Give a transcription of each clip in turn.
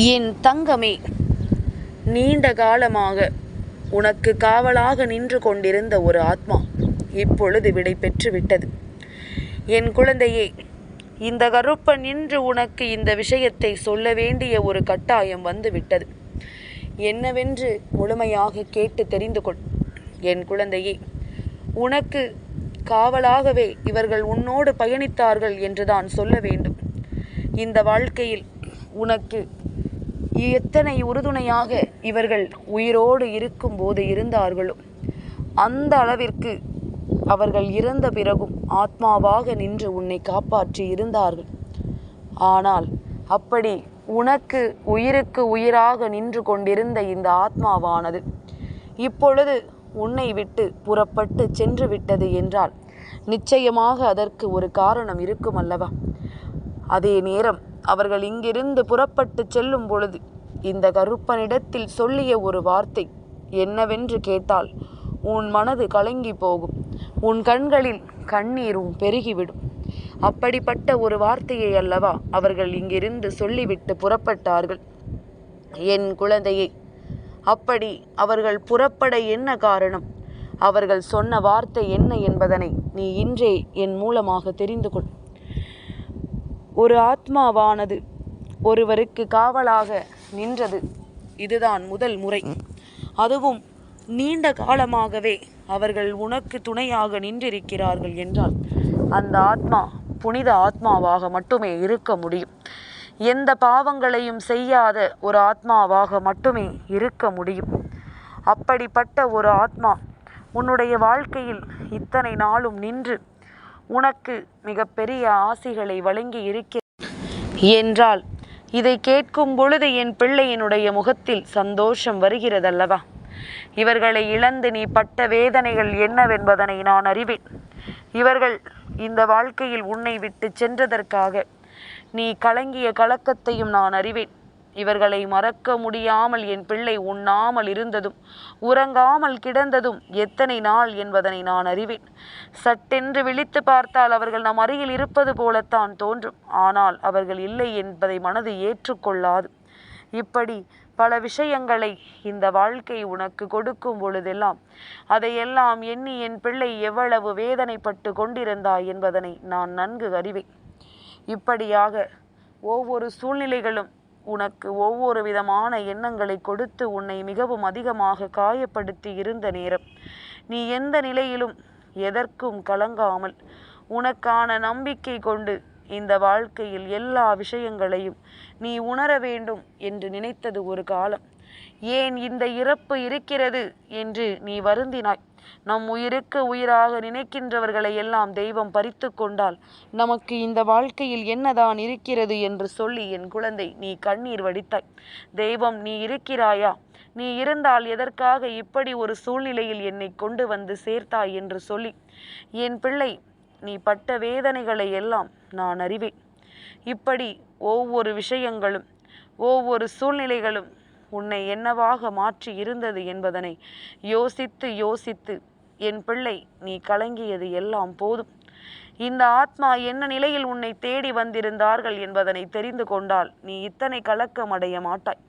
என் தங்கமே, நீண்ட காலமாக உனக்கு காவலாக நின்று கொண்டிருந்த ஒரு ஆத்மா இப்பொழுது விடை பெற்று விட்டது. என் குழந்தையே, இந்த கருப்பன் நின்று உனக்கு இந்த விஷயத்தை சொல்ல வேண்டிய ஒரு கட்டாயம் வந்து விட்டது. என்னவென்று முழுமையாக கேட்டு தெரிந்து கொள். என் குழந்தையே, உனக்கு காவலாகவே இவர்கள் உன்னோடு பயணித்தார்கள் என்றுதான் சொல்ல வேண்டும். இந்த வாழ்க்கையில் உனக்கு எத்தனை உறுதுணையாக இவர்கள் உயிரோடு இருக்கும்போது இருந்தார்களோ அந்த அளவிற்கு அவர்கள் இறந்த பிறகும் ஆத்மாவாக நின்று உன்னை காப்பாற்றி இருந்தார்கள். ஆனால் அப்படி உனக்கு உயிருக்கு உயிராக நின்று கொண்டிருந்த இந்த ஆத்மாவானது இப்பொழுது உன்னை விட்டு புறப்பட்டு சென்று விட்டது என்றால் நிச்சயமாக அதற்கு ஒரு காரணம் இருக்கும் அல்லவா? அதே நேரம் அவர்கள் இங்கிருந்து புறப்பட்டு செல்லும் பொழுது இந்த கருப்பனிடத்தில் சொல்லிய ஒரு வார்த்தை என்னவென்று கேட்டால் உன் மனது கலங்கி போகும், உன் கண்களில் கண்ணீரும் பெருகிவிடும். அப்படிப்பட்ட ஒரு வார்த்தையை அல்லவா அவர்கள் இங்கிருந்து சொல்லிவிட்டு புறப்பட்டார்கள். என் குழந்தையை, அப்படி அவர்கள் புறப்பட என்ன காரணம், அவர்கள் சொன்ன வார்த்தை என்ன என்பதனை நீ இன்றே என் மூலமாக தெரிந்து கொள். ஒரு ஆத்மாவானது ஒருவருக்கு காவலாக நின்றது இதுதான் முதல் முறை. அதுவும் நீண்ட காலமாகவே அவர்கள் உனக்கு துணையாக நின்றிருக்கிறார்கள் என்றால் அந்த ஆத்மா புனித ஆத்மாவாக மட்டுமே இருக்க முடியும். எந்த பாவங்களையும் செய்யாத ஒரு ஆத்மாவாக மட்டுமே இருக்க முடியும். அப்படிப்பட்ட ஒரு ஆத்மா உன்னுடைய வாழ்க்கையில் இத்தனை நாளும் நின்று உனக்கு மிகப்பெரிய ஆசிகளை வழங்கி இருக்கிறது என்றால் இதை கேட்கும் பொழுது என் பிள்ளையினுடைய முகத்தில் சந்தோஷம் வருகிறதல்லவா? இவர்களை இழந்து நீ பட்ட வேதனைகள் என்னவென்பதனை நான் அறிவேன். இவர்கள் இந்த வாழ்க்கையில் உன்னை விட்டு சென்றதற்காக நீ கலங்கிய கலக்கத்தையும் நான் அறிவேன். இவர்களை மறக்க முடியாமல் என் பிள்ளை உண்ணாமல் இருந்ததும் உறங்காமல் கிடந்ததும் எத்தனை நாள் என்பதனை நான் அறிவேன். சட்டென்று விழித்து பார்த்தால் அவர்கள் நம் அருகில் இருப்பது போலத்தான் தோன்றும். ஆனால் அவர்கள் இல்லை என்பதை மனது ஏற்றுக்கொள்ளாது. இப்படி பல விஷயங்களை இந்த வாழ்க்கை உனக்கு கொடுக்கும் பொழுதெல்லாம் அதையெல்லாம் எண்ணி என் பிள்ளை எவ்வளவு வேதனைப்பட்டு கொண்டிருந்தாய் என்பதனை நான் நன்கு அறிவேன். இப்படியாக ஒவ்வொரு சூழ்நிலைகளும் உனக்கு ஒவ்வொரு விதமான எண்ணங்களை கொடுத்து உன்னை மிகவும் அதிகமாக காயப்படுத்தி இருந்த நேரம் நீ எந்த நிலையிலும் எதற்கும் கலங்காமல் உனக்கான நம்பிக்கை கொண்டு இந்த வாழ்க்கையில் எல்லா விஷயங்களையும் நீ உணர வேண்டும் என்று நினைத்தது ஒரு காலம். ஏன் இந்த இறப்பு இருக்கிறது என்று நீ வருந்தினாய். நம் உயிருக்கு உயிராக நினைக்கின்றவர்களை எல்லாம் தெய்வம் பறித்து கொண்டால் நமக்கு இந்த வாழ்க்கையில் என்னதான் இருக்கிறது என்று சொல்லி என் குழந்தை நீ கண்ணீர் வடித்தாய். தெய்வம் நீ இருக்கிறாயா, நீ இருந்தால் எதற்காக இப்படி ஒரு சூழ்நிலையில் என்னை கொண்டு வந்து சேர்த்தாய் என்று சொல்லி என் பிள்ளை நீ பட்ட வேதனைகளை எல்லாம் நான் அறிவேன். இப்படி ஒவ்வொரு விஷயங்களும் ஒவ்வொரு சூழ்நிலைகளும் உன்னை என்னவாக மாற்றி இருந்தது என்பதனை யோசித்து யோசித்து என் பிள்ளை நீ கலங்கியது எல்லாம் போதும். இந்த ஆத்மா என்ன நிலையில் உன்னை தேடி வந்திருந்தார்கள் என்பதனை தெரிந்து கொண்டால் நீ இத்தனை கலக்கம் அடைய மாட்டாய்.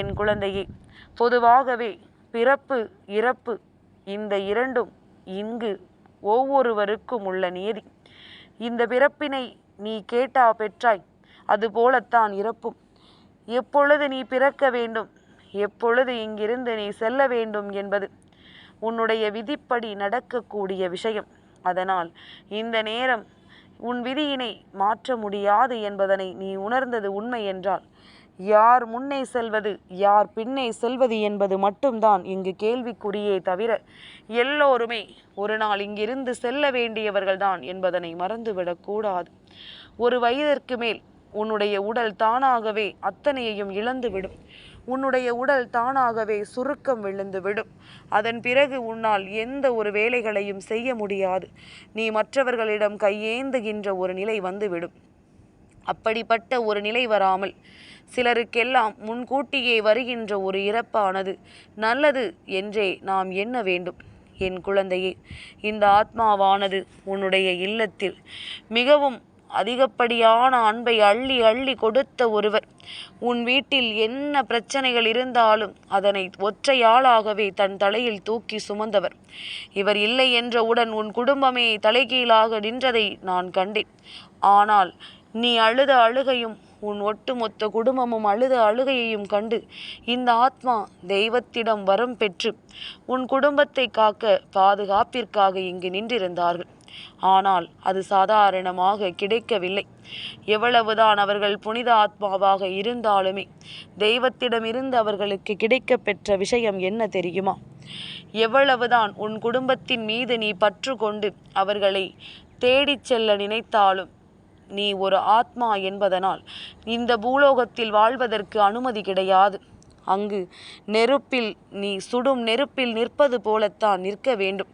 என் குழந்தையே, பொதுவாகவே பிறப்பு இறப்பு இந்த இரண்டும் இங்கு ஒவ்வொருவருக்கும் உள்ள நியதி. இந்த பிறப்பினை நீ கேட்டா பெற்றாய், அதுபோலத்தான் இறப்பும். எப்பொழுது நீ பிறக்க வேண்டும், எப்பொழுது இங்கிருந்து நீ செல்ல வேண்டும் என்பது உன்னுடைய விதிப்படி நடக்கக்கூடிய விஷயம். அதனால் இந்த நேரம் உன் விதியினை மாற்ற முடியாது என்பதனை நீ உணர்ந்தது உண்மை என்றால் யார் முன்னே செல்வது யார் பின்னே செல்வது என்பது மட்டும்தான் இங்கு கேள்விக்குறியே தவிர எல்லோருமே ஒரு நாள் இங்கிருந்து செல்ல வேண்டியவர்கள்தான் என்பதனை மறந்துவிடக்கூடாது. ஒரு வயதிற்கு மேல் உன்னுடைய உடல் தானாகவே அத்தனையையும் இழந்துவிடும். உன்னுடைய உடல் தானாகவே சுருக்கம் விழுந்துவிடும். அதன் பிறகு உன்னால் எந்த ஒரு வேலைகளையும் செய்ய முடியாது. நீ மற்றவர்களிடம் கையேந்துகின்ற ஒரு நிலை வந்துவிடும். அப்படிப்பட்ட ஒரு நிலை வராமல் சிலருக்கெல்லாம் முன்கூட்டியே வருகின்ற ஒரு இறப்பானது நல்லது என்றே நாம் எண்ண வேண்டும். என் குழந்தையே, இந்த ஆத்மாவானது உன்னுடைய இல்லத்தில் மிகவும் அதிகப்படியான அன்பை அள்ளி அள்ளி கொடுத்த ஒருவர். உன் வீட்டில் என்ன பிரச்சனைகள் இருந்தாலும் அதனை ஒற்றையாளாகவே தன் தலையில் தூக்கி சுமந்தவர். இவர் இல்லை என்றவுடன் உன் குடும்பமே தலைகீழாக நின்றதை நான் கண்டேன். ஆனால் நீ அழுத அழுகையும் உன் ஒட்டுமொத்த குடும்பமும் அழுத அழுகையையும் கண்டு இந்த ஆத்மா தெய்வத்திடம் வரம் பெற்று உன் குடும்பத்தை காக்க பாதுகாப்பிற்காக இங்கு நின்றிருந்தார்கள். ஆனால் அது சாதாரணமாக கிடைக்கவில்லை. எவ்வளவுதான் அவர்கள் புனித ஆத்மாவாக இருந்தாலுமே தெய்வத்திடமிருந்து அவர்களுக்கு கிடைக்க பெற்ற விஷயம் என்ன தெரியுமா? எவ்வளவுதான் உன் குடும்பத்தின் மீது நீ பற்று கொண்டு அவர்களை தேடிச் செல்ல நினைத்தாலும் நீ ஒரு ஆத்மா என்பதனால் இந்த பூலோகத்தில் வாழ்வதற்கு அனுமதி கிடையாது. அங்கு நெருப்பில் நீ சுடும் நெருப்பில் நிற்பது போலத்தான் நிற்க வேண்டும்.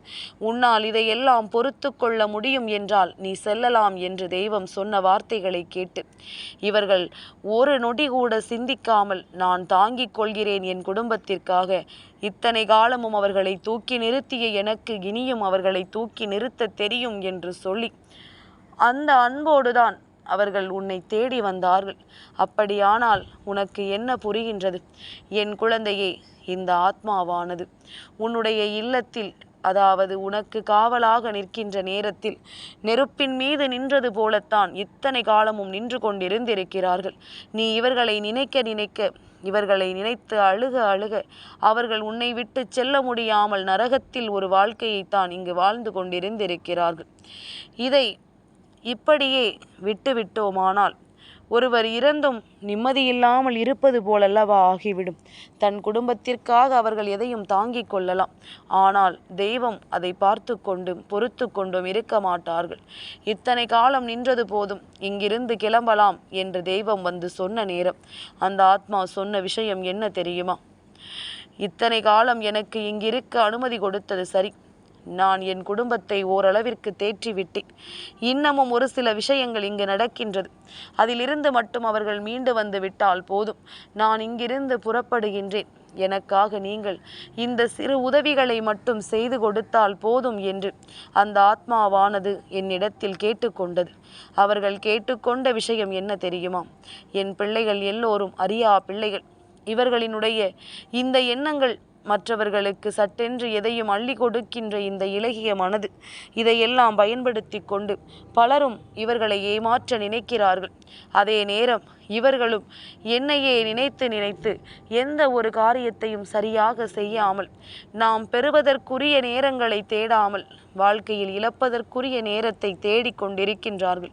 உன்னால் இதையெல்லாம் பொறுத்து கொள்ள முடியும் என்றால் நீ செல்லலாம் என்று தெய்வம் சொன்ன வார்த்தைகளை கேட்டு இவர்கள் ஒரு நொடி கூட சிந்திக்காமல் நான் தாங்கிக் கொள்கிறேன் என் குடும்பத்திற்காக, இத்தனை காலமும் அவர்களை தூக்கி நிறுத்திய எனக்கு இனியும் அவர்களை தூக்கி நிறுத்த தெரியும் என்று சொல்லி அந்த அன்போடுதான் அவர்கள் உன்னை தேடி வந்தார்கள். அப்படியானால் உனக்கு என்ன புரிகின்றது? என் குழந்தையே, இந்த ஆத்மாவானது உன்னுடைய இல்லத்தில், அதாவது உனக்கு காவலாக நிற்கின்ற நேரத்தில் நெருப்பின் மீது நின்றது போலத்தான் இத்தனை காலமும் நின்று கொண்டிருந்திருக்கிறார்கள். நீ இவர்களை நினைக்க நினைக்க, இவர்களை நினைத்து அழுக அழுக அவர்கள் உன்னை விட்டு செல்ல முடியாமல் நரகத்தில் ஒரு வாழ்க்கையைத்தான் இங்கு வாழ்ந்து கொண்டிருந்திருக்கிறார்கள். இதை இப்படியே விட்டுவிட்டோமானால் ஒருவர் இறந்தும் நிம்மதியில்லாமல் இருப்பது போலல்லவா ஆகிவிடும். தன் குடும்பத்திற்காக அவர்கள் எதையும் தாங்கிக் கொள்ளலாம். ஆனால் தெய்வம் அதை பார்த்து கொண்டும் பொறுத்து கொண்டும் இருக்க மாட்டார்கள். இத்தனை காலம் நின்றது போதும், இங்கிருந்து கிளம்பலாம் என்று தெய்வம் வந்து சொன்ன நேரம் அந்த ஆத்மா சொன்ன விஷயம் என்ன தெரியுமா? இத்தனை காலம் எனக்கு இங்கிருக்க அனுமதி கொடுத்தது சரி. நான் என் குடும்பத்தை ஓரளவிற்கு தேற்றிவிட்டேன். இன்னமும் ஒரு சில விஷயங்கள் இங்கு நடக்கின்றது. அதிலிருந்து மட்டும் அவர்கள் மீண்டு வந்து விட்டால் போதும். நான் இங்கிருந்து புறப்படுகின்றேன். எனக்காக நீங்கள் இந்த சிறு உதவிகளை மட்டும் செய்து கொடுத்தால் போதும் என்று அந்த ஆத்மாவானது என்னிடத்தில் கேட்டுக்கொண்டது. அவர்கள் கேட்டுக்கொண்ட விஷயம் என்ன தெரியுமா? என் பிள்ளைகள் எல்லோரும் அறியா பிள்ளைகள். இவர்களினுடைய இந்த எண்ணங்கள் மற்றவர்களுக்கு சட்டென்று எதையும் அள்ளி கொடுக்கின்ற இந்த இலகிய மனது, இதையெல்லாம் பயன்படுத்தி கொண்டு பலரும் இவர்களை ஏமாற்ற நினைக்கிறார்கள். அதே நேரம் இவர்களும் என்னையே நினைத்து நினைத்து எந்த ஒரு காரியத்தையும் சரியாக செய்யாமல், நாம் பெறுவதற்குரிய நேரங்களை தேடாமல் வாழ்க்கையில் இழப்பதற்குரிய நேரத்தை தேடிக்கொண்டிருக்கின்றார்கள்.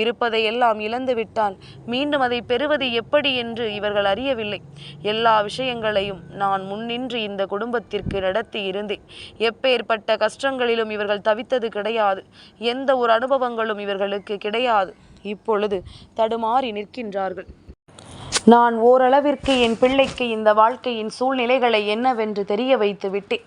இருப்பதையெல்லாம் இழந்துவிட்டால் மீண்டும் அதை பெறுவது எப்படி என்று இவர்கள் அறியவில்லை. எல்லா விஷயங்களையும் நான் முன்னின்று இந்த குடும்பத்திற்கு நடத்தி இருந்தேன். எப்பேற்பட்ட கஷ்டங்களிலும் இவர்கள் தவித்தது கிடையாது. எந்த ஒரு அனுபவங்களும் இவர்களுக்கு கிடையாது. இப்பொழுது தடுமாறி நிற்கின்றார்கள். நான் ஓரளவிற்கு என் பிள்ளைக்கு இந்த வாழ்க்கையின் சூழ்நிலைகளை என்னவென்று தெரிய வைத்து விட்டேன்.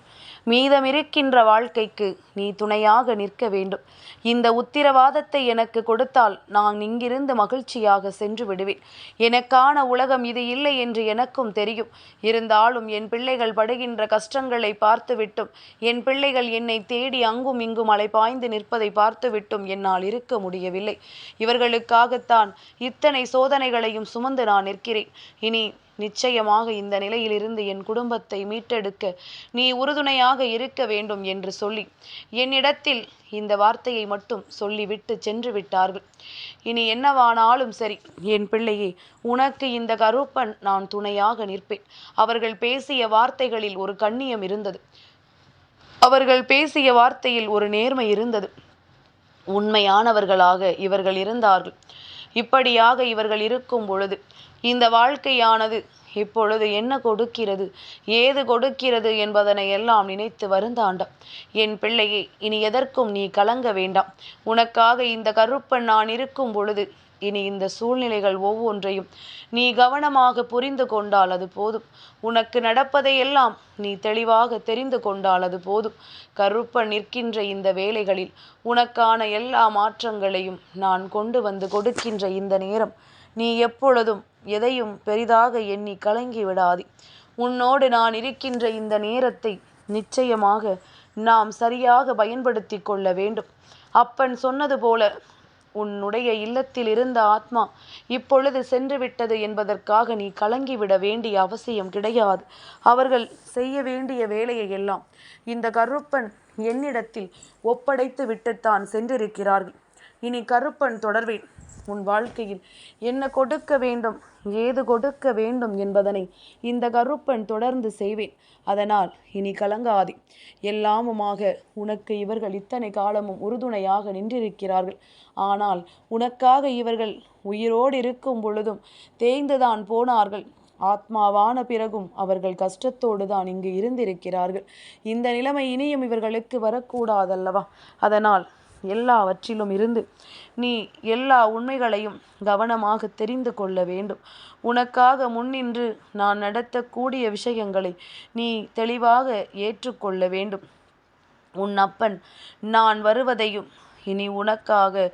மீதமிருக்கின்ற வாழ்க்கைக்கு நீ துணையாக நிற்க வேண்டும். இந்த உத்திரவாதத்தை எனக்கு கொடுத்தால் நான் இங்கிருந்து மகிழ்ச்சியாக சென்று விடுவேன். எனக்கான உலகம் இது இல்லை என்று எனக்கும் தெரியும். இருந்தாலும் என் பிள்ளைகள் படுகின்ற கஷ்டங்களை பார்த்துவிட்டும், என் பிள்ளைகள் என்னை தேடி அங்கும் இங்கும் அலைபாய்ந்து நிற்பதை பார்த்துவிட்டும் என்னால் இருக்க முடியவில்லை. இவர்களுக்காகத்தான் இத்தனை சோதனைகளையும் சுமந்து நான் நிற்கிறேன். இனி நிச்சயமாக இந்த நிலையிலிருந்து என் குடும்பத்தை மீட்டெடுக்க நீ உறுதுணையாக இருக்க வேண்டும் என்று சொல்லி என்னிடத்தில் இந்த வார்த்தையை மட்டும் சொல்லிவிட்டு சென்று விட்டார்கள். இனி என்னவானாலும் சரி என் பிள்ளையே, உனக்கு இந்த கருப்பன் நான் துணையாக நிற்பேன். அவர்கள் பேசிய வார்த்தைகளில் ஒரு கண்ணியம் இருந்தது. அவர்கள் பேசிய வார்த்தையில் ஒரு நேர்மை இருந்தது. உண்மையானவர்களாக இவர்கள் இருந்தார்கள். இப்படியாக இவர்கள் இருக்கும் பொழுது இந்த வாழ்க்கையானது இப்பொழுது என்ன கொடுக்கிறது, ஏது கொடுக்கிறது என்பதனை எல்லாம் நினைத்து வருந்தாண்டாம். என் பிள்ளையே, இனி எதற்கும் நீ கலங்க வேண்டாம். உனக்காக இந்த கருப்பன் நான் இருக்கும் பொழுது இனி இந்த சூழ்நிலைகள் ஒவ்வொன்றையும் நீ கவனமாக புரிந்து கொண்டால் அது போதும். உனக்கு நடப்பதையெல்லாம் நீ தெளிவாக தெரிந்து கொண்டால் அது போதும். கருப்பன் நிற்கின்ற இந்த வேளைகளில் உனக்கான எல்லா மாற்றங்களையும் நான் கொண்டு வந்து கொடுக்கின்ற இந்த நேரம் நீ எப்பொழுதும் எதையும் பெரிதாக எண்ணி கலங்கி விடாதே. உன்னோடு நான் இருக்கின்ற இந்த நேரத்தை நிச்சயமாக நாம் சரியாக பயன்படுத்தி கொள்ள வேண்டும். அப்பன் சொன்னது போல உன்னுடைய இல்லத்தில் இருந்த ஆத்மா இப்பொழுது சென்று விட்டது என்பதற்காக நீ கலங்கிவிட வேண்டிய அவசியம் கிடையாது. அவர்கள் செய்ய வேண்டிய வேலையை எல்லாம் இந்த கருப்பன் என்னிடத்தில் ஒப்படைத்து விட்டுத்தான் சென்றிருக்கிறார்கள். இனி கருப்பன் தொடர்வேன். உன் வாழ்க்கையில் என்ன கொடுக்க வேண்டும், ஏது கொடுக்க வேண்டும் என்பதனை இந்த கருப்பன் தொடர்ந்து செய்வேன். அதனால் இனி கலங்காதே. எல்லாமுமாக உனக்கு இவர்கள் இத்தனை காலமும் உறுதுணையாக நின்றிருக்கிறார்கள். ஆனால் உனக்காக இவர்கள் உயிரோடு இருக்கும் பொழுதும் தேய்ந்துதான் போனார்கள். ஆத்மாவான பிறகும் அவர்கள் கஷ்டத்தோடு தான் இங்கு இருந்திருக்கிறார்கள். இந்த நிலைமை இனியும் இவர்களுக்கு வரக்கூடாதல்லவா? அதனால் எல்லாவற்றிலும் இருந்து நீ எல்லா உண்மைகளையும் கவனமாக தெரிந்து கொள்ள வேண்டும். உனக்காக முன்னின்று நான் நடத்தக்கூடிய விஷயங்களை நீ தெளிவாக ஏற்றுக்கொள்ள வேண்டும். உன் அப்பன் நான் வருவதையும் இனி உனக்காக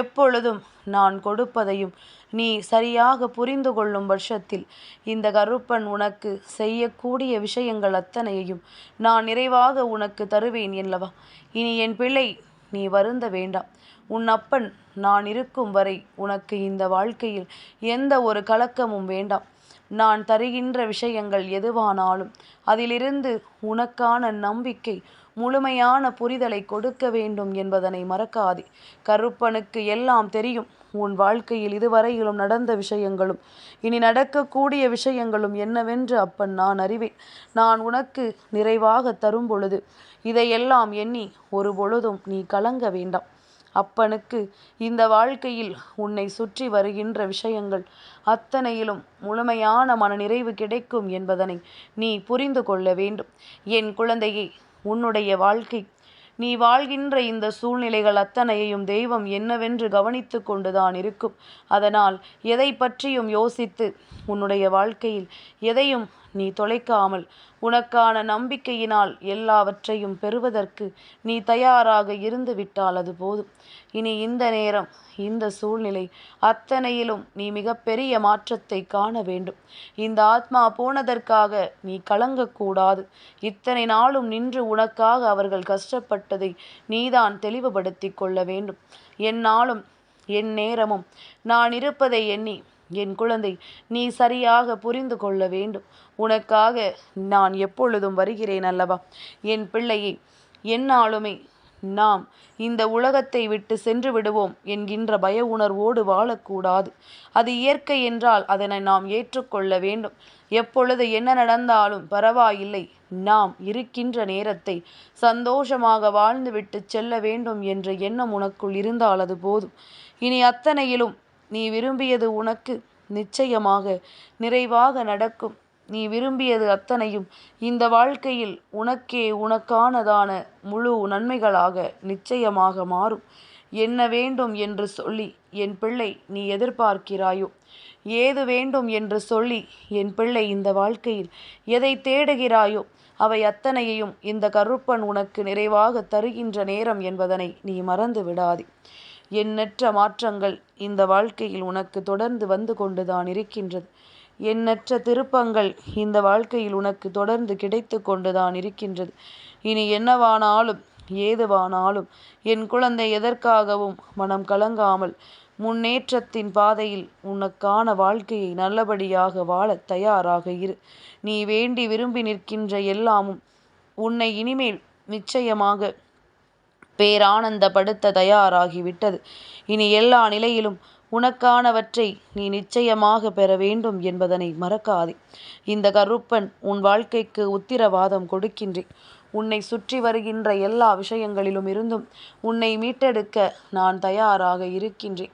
எப்பொழுதும் நான் கொடுப்பதையும் நீ சரியாக புரிந்து கொள்ளும் பட்சத்தில் இந்த கருப்பன் உனக்கு செய்யக்கூடிய விஷயங்கள் அத்தனையையும் நான் நிறைவாக உனக்கு தருவேன் அல்லவா? இனி என் பிள்ளை, நீ வருந்த வேண்டாம். உன் அப்பன் நான் இருக்கும் வரை உனக்கு இந்த வாழ்க்கையில் எந்த ஒரு கலக்கமும் வேண்டாம். நான் தருகின்ற விஷயங்கள் எதுவானாலும் அதிலிருந்து உனக்கான நம்பிக்கை, முழுமையான புரிதலை கொடுக்க வேண்டும் என்பதனை மறக்காதே. கருப்பனுக்கு எல்லாம் தெரியும். உன் வாழ்க்கையில் இதுவரையிலும் நடந்த விஷயங்களும் இனி நடக்கக்கூடிய விஷயங்களும் என்னவென்று அப்பன் நான் அறிவேன். நான் உனக்கு நிறைவாக தரும் பொழுது இதையெல்லாம் எண்ணி ஒரு பொழுதும் நீ கலங்க வேண்டாம். அப்பனுக்கு இந்த வாழ்க்கையில் உன்னை சுற்றி வருகின்ற விஷயங்கள் அத்தனையிலும் முழுமையான மனநிறைவு கிடைக்கும் என்பதனை நீ புரிந்து கொள்ள வேண்டும். என் குழந்தையே, உன்னுடைய வாழ்க்கை, நீ வாழ்கின்ற இந்த சூழ்நிலைகள் அத்தனையையும் தெய்வம் என்னவென்று கவனித்து கொண்டுதான் இருக்கும். அதனால் எதை பற்றியும் யோசித்து உன்னுடைய வாழ்க்கையில் எதையும் நீ தொலைக்காமல் உனக்கான நம்பிக்கையினால் எல்லாவற்றையும் பெறுவதற்கு நீ தயாராக இருந்து விட்டால் அது போதும். இனி இந்த நேரம், இந்த சூழ்நிலை அத்தனையிலும் நீ மிகப்பெரிய மாற்றத்தை காண வேண்டும். இந்த ஆத்மா போனதற்காக நீ கலங்கக்கூடாது. இத்தனை நாளும் நின்று உனக்காக அவர்கள் கஷ்டப்பட்டதை நீதான் தெளிவுபடுத்தி கொள்ள வேண்டும். என்னாலும் என் நேரமும் நான் இருப்பதை எண்ணி என் குழந்தை, நீ சரியாக புரிந்து கொள்ள வேண்டும். உனக்காக நான் எப்பொழுதும் வருகிறேன் அல்லவா? என் பிள்ளையை, என்னாலுமே நாம் இந்த உலகத்தை விட்டு சென்று விடுவோம் என்கின்ற பய உணர்வோடு வாழக்கூடாது. அது இயற்கை என்றால் அதனை நாம் ஏற்றுக்கொள்ள வேண்டும். எப்பொழுது என்ன நடந்தாலும் பரவாயில்லை, நாம் இருக்கின்ற நேரத்தை சந்தோஷமாக வாழ்ந்துவிட்டு செல்ல வேண்டும் என்ற எண்ணம் உனக்குள் இருந்தால் அது போதும். இனி அத்தனையிலும் நீ விரும்பியது உனக்கு நிச்சயமாக நிறைவாக நடக்கும். நீ விரும்பியது அத்தனையும் இந்த வாழ்க்கையில் உனக்கே உனக்கானதான முழு நன்மைகளாக நிச்சயமாக மாறும். என்ன வேண்டும் என்று சொல்லி என் பிள்ளை நீ எதிர்பார்க்கிறாயோ, ஏது வேண்டும் என்று சொல்லி என் பிள்ளை இந்த வாழ்க்கையில் எதை தேடுகிறாயோ, அவை அத்தனையையும் இந்த கருப்பன் உனக்கு நிறைவாக தருகின்ற நேரம் என்பதனை நீ மறந்து விடாதே. எண்ணற்ற மாற்றங்கள் இந்த வாழ்க்கையில் உனக்கு தொடர்ந்து வந்து கொண்டுதான் இருக்கின்றது. எண்ணற்ற திருப்பங்கள் இந்த வாழ்க்கையில் உனக்கு தொடர்ந்து கிடைத்து கொண்டுதான் இருக்கின்றது. இனி என்னவானாலும் ஏதுவானாலும் என் குழந்தை எதற்காகவும் மனம் கலங்காமல் முன்னேற்றத்தின் பாதையில் உனக்கான வாழ்க்கையை நல்லபடியாக வாழ தயாராக இரு. நீ வேண்டி விரும்பி நிற்கின்ற எல்லாமும் உன்னை இனிமேல் நிச்சயமாக பேரானந்தப்படுத்த தயாராகிவிட்டது. இனி எல்லா நிலையிலும் உனக்கானவற்றை நீ நிச்சயமாக பெற வேண்டும் என்பதனை மறக்காதே. இந்த கருப்பன் உன் வாழ்க்கைக்கு உத்திரவாதம் கொடுக்கின்றேன். உன்னை சுற்றி வருகின்ற எல்லா விஷயங்களிலும் இருந்தும் உன்னை மீட்டெடுக்க நான் தயாராக இருக்கின்றேன்.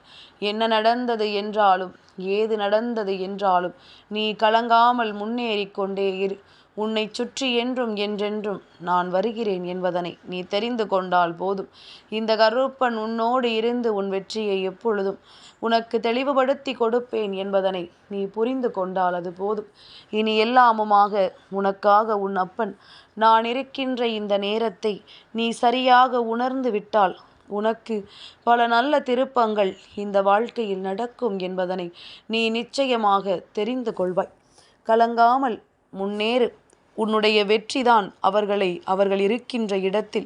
என்ன நடந்தது என்றாலும் ஏது நடந்தது என்றாலும் நீ கலங்காமல் முன்னேறி கொண்டே இரு. உன்னை சுற்றி என்றும் என்றென்றும் நான் வருகிறேன் என்பதனை நீ தெரிந்து கொண்டால் போதும். இந்த கருப்பன் உன்னோடு இருந்து உன் வெற்றியை எப்பொழுதும் உனக்கு தெளிவுபடுத்தி கொடுப்பேன் என்பதனை நீ புரிந்து கொண்டால் அது போதும். இனி எல்லாமுமாக உனக்காக உன் அப்பன் நான் இருக்கின்ற இந்த நேரத்தை நீ சரியாக உணர்ந்து விட்டால் உனக்கு பல நல்ல திருப்பங்கள் இந்த வாழ்க்கையில் நடக்கும் என்பதனை நீ நிச்சயமாக தெரிந்து கொள்வாய். கலங்காமல் முன்னேறு. உன்னுடைய வெற்றிதான் அவர்கள் இருக்கின்ற இடத்தில்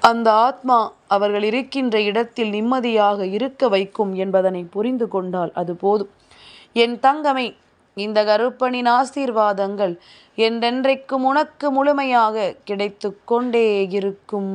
அந்த ஆத்மா அவர்கள் இருக்கின்ற இடத்தில் நிம்மதியாக இருக்க வைக்கும் என்பதனை புரிந்து கொண்டால் அது போதும். என் தங்கமே, இந்த கருப்பனின் ஆசீர்வாதங்கள் என்றென்றைக்கும் உனக்கு முழுமையாக கிடைத்து கொண்டே இருக்கும்.